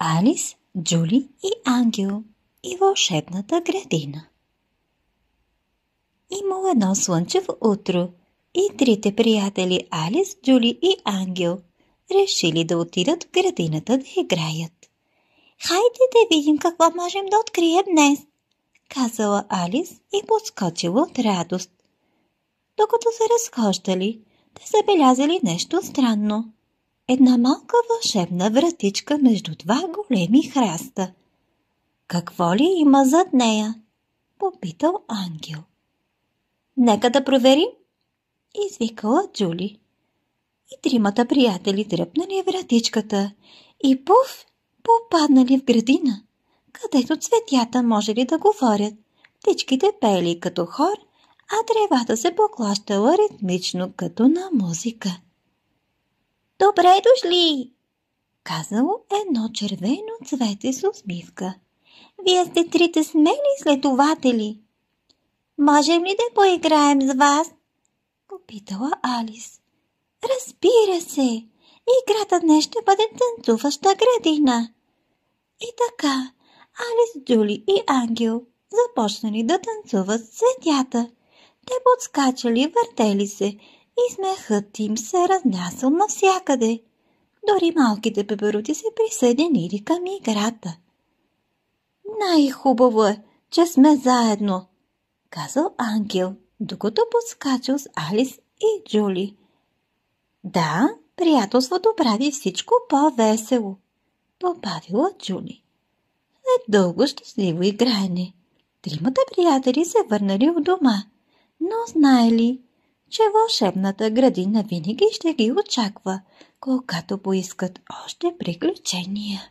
Алис, Джули и Ангел и вълшебната градина. Имало едно слънчево утро и трите приятели Алис, Джули и Ангел решили да отидат в градината да играят. «Хайде да видим какво можем да открием днес», казала Алис и подскочила от радост. Докато се разхождали, те забелязали нещо странно. Една малка вълшебна вратичка между два големи храста. «Какво ли има зад нея?» попитал Ангел. «Нека да проверим», извикала Джули. И тримата приятели дръпнали вратичката и пуф, попаднали в градина, където цветята можели да говорят, птичките пеели като хор, а тревата се поклащала ритмично като на музика. «Добре дошли!» казало едно червено цвете с усмивка. «Вие сте трите смели следователи. Можем ли да поиграем с вас?» попитала Алис. «Разбира се! Играта днес ще бъде танцуваща градина!» И така, Алис, Джули и Ангел започнали да танцуват с цветята. Те подскачали, въртели се и смехът им се разнасял навсякъде. Дори малките пеперути се присъединили към играта. «Най-хубаво е, че сме заедно», казал Ангел, докато подскачал с Алис и Джули. «Да, приятелството прави всичко по-весело», добавила Джули. След дълго щастливо играене, тримата приятели се върнали у дома, но знаели, че вълшебната градина винаги ще ги очаква, когато поискат още приключения.